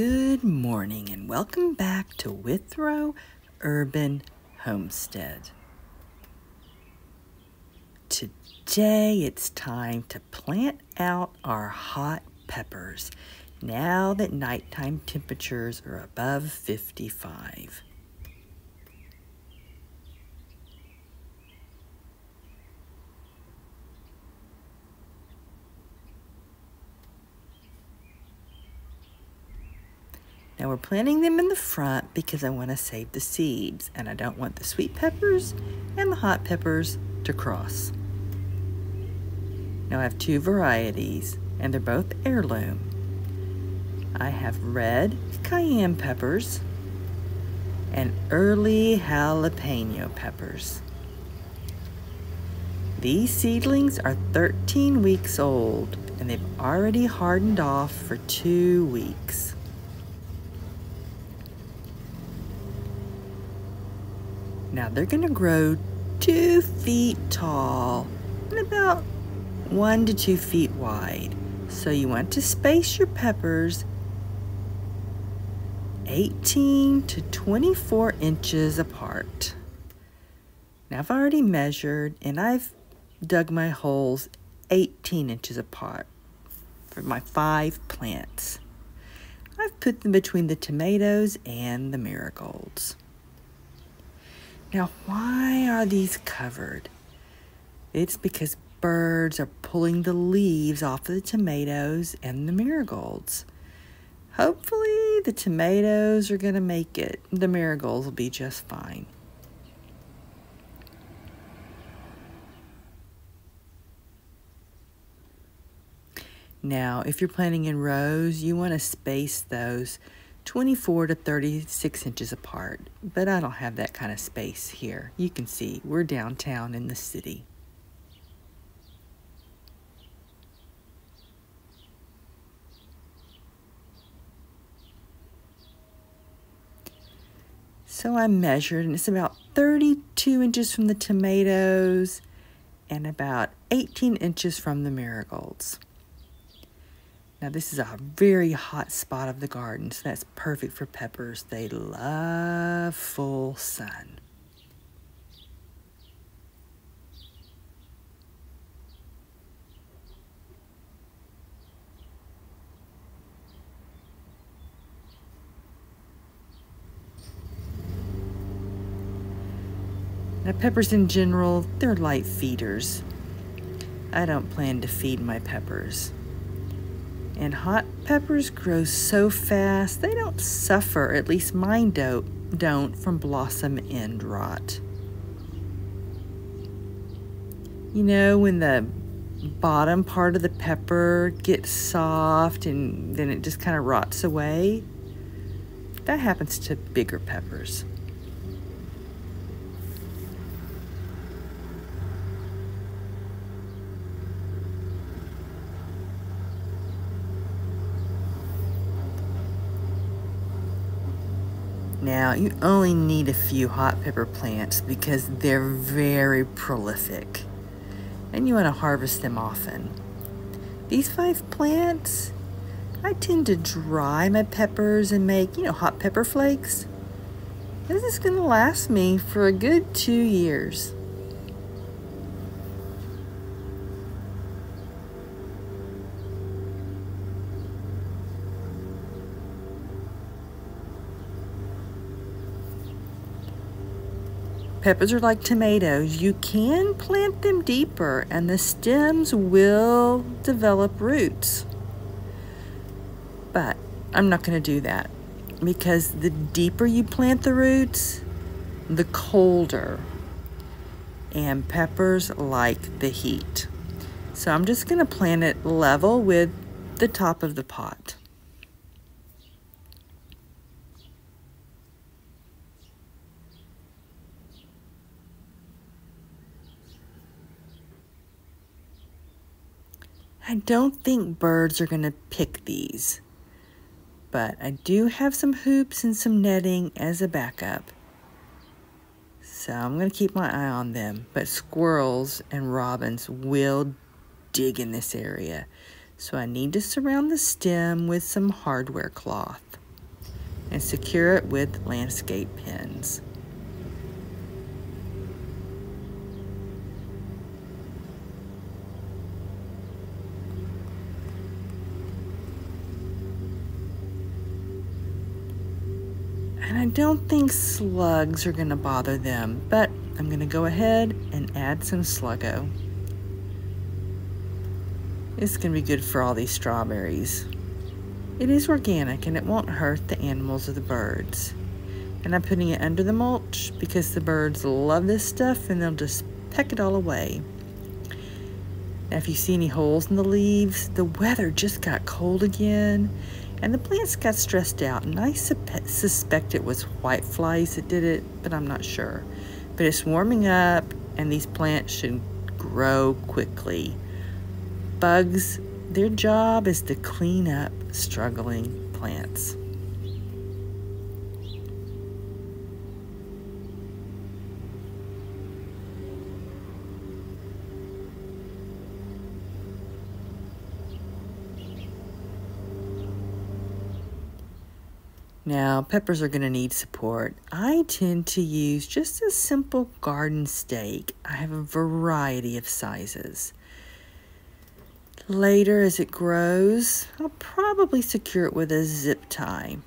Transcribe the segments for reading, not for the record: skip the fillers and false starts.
Good morning and welcome back to Withrow Urban Homestead. Today it's time to plant out our hot peppers now that nighttime temperatures are above 55. Now we're planting them in the front because I want to save the seeds and I don't want the sweet peppers and the hot peppers to cross. Now I have two varieties and they're both heirloom. I have red cayenne peppers and early jalapeno peppers. These seedlings are 13 weeks old and they've already hardened off for 2 weeks. Now they're going to grow 2 feet tall and about 1 to 2 feet wide. So you want to space your peppers 18 to 24 inches apart. Now I've already measured and I've dug my holes 18 inches apart for my 5 plants. I've put them between the tomatoes and the marigolds. Now, why are these covered? It's because birds are pulling the leaves off of the tomatoes and the marigolds. Hopefully, the tomatoes are going to make it. The marigolds will be just fine. Now, if you're planting in rows, you want to space those 24 to 36 inches apart, but I don't have that kind of space here. You can see we're downtown in the city. So I measured and it's about 32 inches from the tomatoes and about 18 inches from the marigolds. Now this is a very hot spot of the garden, so that's perfect for peppers. They love full sun. Now peppers in general, they're light feeders. I don't plan to feed my peppers. And hot peppers grow so fast, they don't suffer, at least mine don't, from blossom end rot. You know, when the bottom part of the pepper gets soft and then it just kind of rots away, that happens to bigger peppers. Now, you only need a few hot pepper plants because they're very prolific and you want to harvest them often. These 5 plants, I tend to dry my peppers and make, hot pepper flakes. This is going to last me for a good 2 years. Peppers are like tomatoes. You can plant them deeper and the stems will develop roots. But I'm not going to do that because the deeper you plant the roots, the colder. And peppers like the heat. So I'm just going to plant it level with the top of the pot. I don't think birds are going to pick these, but I do have some hoops and some netting as a backup. So I'm going to keep my eye on them, but squirrels and robins will dig in this area. So I need to surround the stem with some hardware cloth. and secure it with landscape pins. And I don't think slugs are going to bother them, but I'm going to go ahead and add some Sluggo. It's going to be good for all these strawberries. It is organic and it won't hurt the animals or the birds. And I'm putting it under the mulch because the birds love this stuff and they'll just peck it all away. Now if you see any holes in the leaves, the weather just got cold again and the plants got stressed out, and I suspect it was whiteflies that did it, but I'm not sure. But it's warming up and these plants should grow quickly. Bugs, their job is to clean up struggling plants. Now, peppers are going to need support. I tend to use just a simple garden stake. I have a variety of sizes. Later, as it grows, I'll probably secure it with a zip tie.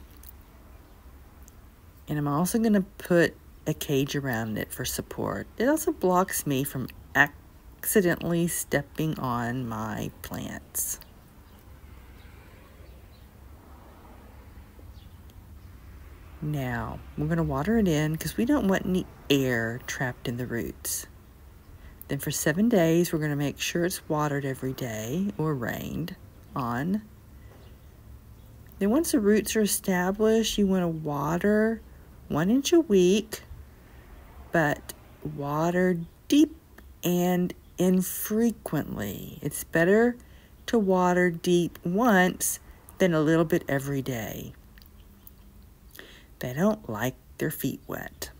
And I'm also going to put a cage around it for support. It also blocks me from accidentally stepping on my plants. Now, we're going to water it in because we don't want any air trapped in the roots. Then for 7 days, we're going to make sure it's watered every day or rained on. Then once the roots are established, you want to water 1 inch a week, but water deep and infrequently. It's better to water deep once than a little bit every day. They don't like their feet wet.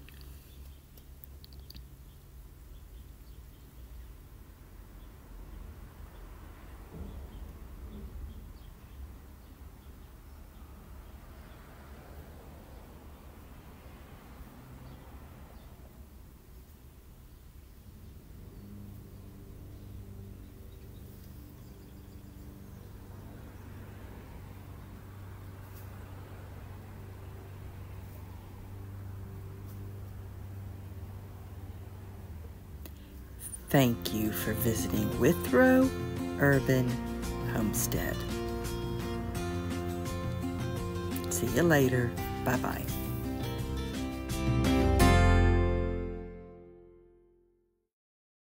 Thank you for visiting Withrow Urban Homestead. See you later. Bye-bye.